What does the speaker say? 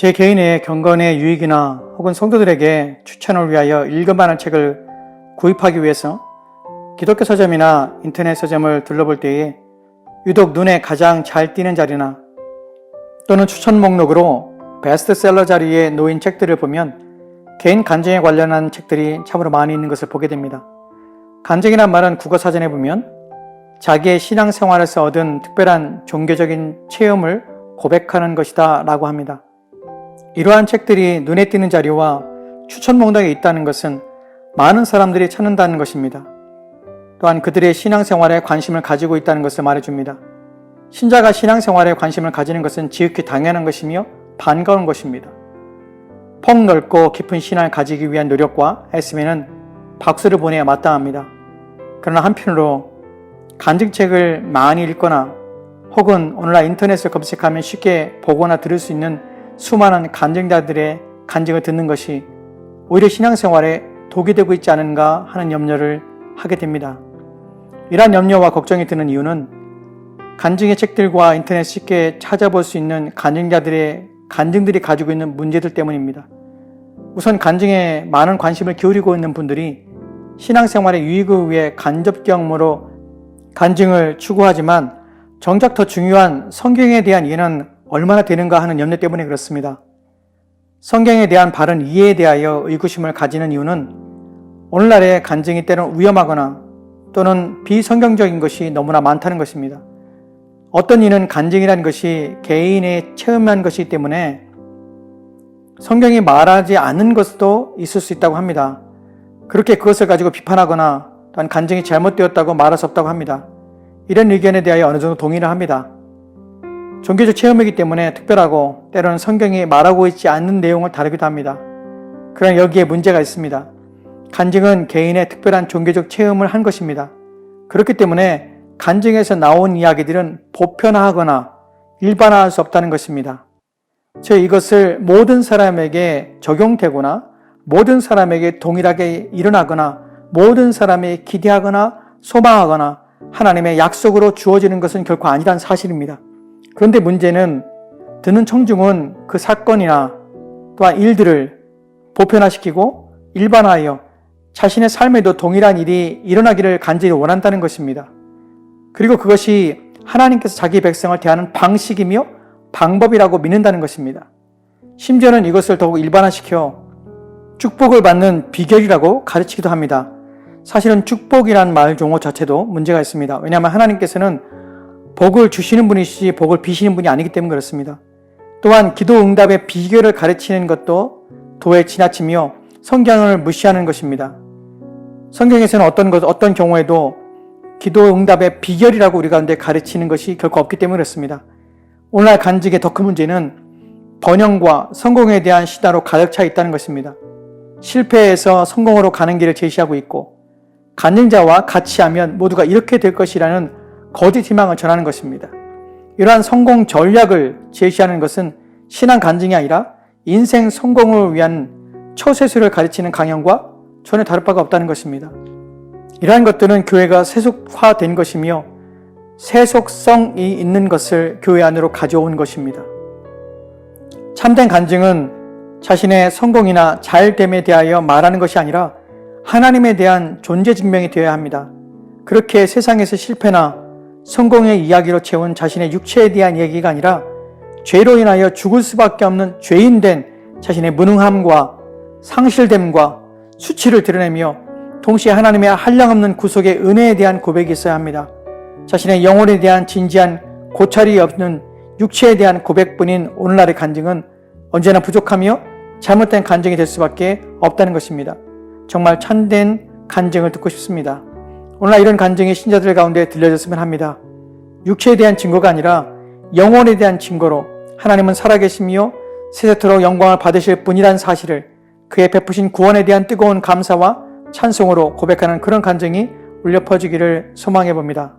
제 개인의 경건의 유익이나 혹은 성도들에게 추천을 위하여 읽을만한 책을 구입하기 위해서 기독교 서점이나 인터넷 서점을 둘러볼 때에 유독 눈에 가장 잘 띄는 자리나 또는 추천 목록으로 베스트셀러 자리에 놓인 책들을 보면 개인 간증에 관련한 책들이 참으로 많이 있는 것을 보게 됩니다. 간증이란 말은 국어사전에 보면 자기의 신앙생활에서 얻은 특별한 종교적인 체험을 고백하는 것이다 라고 합니다. 이러한 책들이 눈에 띄는 자리와 추천 목록에 있다는 것은 많은 사람들이 찾는다는 것입니다. 또한 그들의 신앙생활에 관심을 가지고 있다는 것을 말해줍니다. 신자가 신앙생활에 관심을 가지는 것은 지극히 당연한 것이며 반가운 것입니다. 폭넓고 깊은 신앙을 가지기 위한 노력과 애쓰면은 박수를 보내야 마땅합니다. 그러나 한편으로 간증책을 많이 읽거나 혹은 오늘날 인터넷을 검색하면 쉽게 보거나 들을 수 있는 수많은 간증자들의 간증을 듣는 것이 오히려 신앙생활에 독이 되고 있지 않은가 하는 염려를 하게 됩니다. 이러한 염려와 걱정이 드는 이유는 간증의 책들과 인터넷 쉽게 찾아볼 수 있는 간증자들의 간증들이 가지고 있는 문제들 때문입니다. 우선 간증에 많은 관심을 기울이고 있는 분들이 신앙생활의 유익을 위해 간접경으로 간증을 추구하지만 정작 더 중요한 성경에 대한 이해는 얼마나 되는가 하는 염려 때문에 그렇습니다. 성경에 대한 바른 이해에 대하여 의구심을 가지는 이유는 오늘날의 간증이 때론 위험하거나 또는 비성경적인 것이 너무나 많다는 것입니다. 어떤 이는 간증이라는 것이 개인의 체험한 것이기 때문에 성경이 말하지 않는 것도 있을 수 있다고 합니다. 그렇게 그것을 가지고 비판하거나 또한 간증이 잘못되었다고 말할 수 없다고 합니다. 이런 의견에 대하여 어느 정도 동의를 합니다. 종교적 체험이기 때문에 특별하고 때로는 성경이 말하고 있지 않는 내용을 다루기도 합니다. 그러나 여기에 문제가 있습니다. 간증은 개인의 특별한 종교적 체험을 한 것입니다. 그렇기 때문에 간증에서 나온 이야기들은 보편화하거나 일반화할 수 없다는 것입니다. 즉 이것을 모든 사람에게 적용되거나 모든 사람에게 동일하게 일어나거나 모든 사람이 기대하거나 소망하거나 하나님의 약속으로 주어지는 것은 결코 아니라는 사실입니다. 그런데 문제는 듣는 청중은 그 사건이나 또한 일들을 보편화시키고 일반화하여 자신의 삶에도 동일한 일이 일어나기를 간절히 원한다는 것입니다. 그리고 그것이 하나님께서 자기 백성을 대하는 방식이며 방법이라고 믿는다는 것입니다. 심지어는 이것을 더욱 일반화시켜 축복을 받는 비결이라고 가르치기도 합니다. 사실은 축복이란 말 용어 자체도 문제가 있습니다. 왜냐하면 하나님께서는 복을 주시는 분이시지 복을 비시는 분이 아니기 때문에 그렇습니다. 또한 기도 응답의 비결을 가르치는 것도 도에 지나치며 성경을 무시하는 것입니다. 성경에서는 어떤 경우에도 기도 응답의 비결이라고 우리 가운데 가르치는 것이 결코 없기 때문에 그렇습니다. 오늘날 간증의 더 큰 문제는 번영과 성공에 대한 시다로 가득 차 있다는 것입니다. 실패해서 성공으로 가는 길을 제시하고 있고 간증자와 같이 하면 모두가 이렇게 될 것이라는 거짓 희망을 전하는 것입니다. 이러한 성공 전략을 제시하는 것은 신앙 간증이 아니라 인생 성공을 위한 처세술을 가르치는 강연과 전혀 다를 바가 없다는 것입니다. 이러한 것들은 교회가 세속화된 것이며 세속성이 있는 것을 교회 안으로 가져온 것입니다. 참된 간증은 자신의 성공이나 잘됨에 대하여 말하는 것이 아니라 하나님에 대한 존재 증명이 되어야 합니다. 그렇게 세상에서 실패나 성공의 이야기로 채운 자신의 육체에 대한 얘기가 아니라 죄로 인하여 죽을 수밖에 없는 죄인된 자신의 무능함과 상실됨과 수치를 드러내며 동시에 하나님의 한량없는 구속의 은혜에 대한 고백이 있어야 합니다. 자신의 영혼에 대한 진지한 고찰이 없는 육체에 대한 고백뿐인 오늘날의 간증은 언제나 부족하며 잘못된 간증이 될 수밖에 없다는 것입니다. 정말 참된 간증을 듣고 싶습니다. 오늘날 이런 간증이 신자들 가운데 들려졌으면 합니다. 육체에 대한 증거가 아니라 영혼에 대한 증거로 하나님은 살아계시며 세세토록 영광을 받으실 분이라는 사실을 그의 베푸신 구원에 대한 뜨거운 감사와 찬송으로 고백하는 그런 간증이 울려 퍼지기를 소망해 봅니다.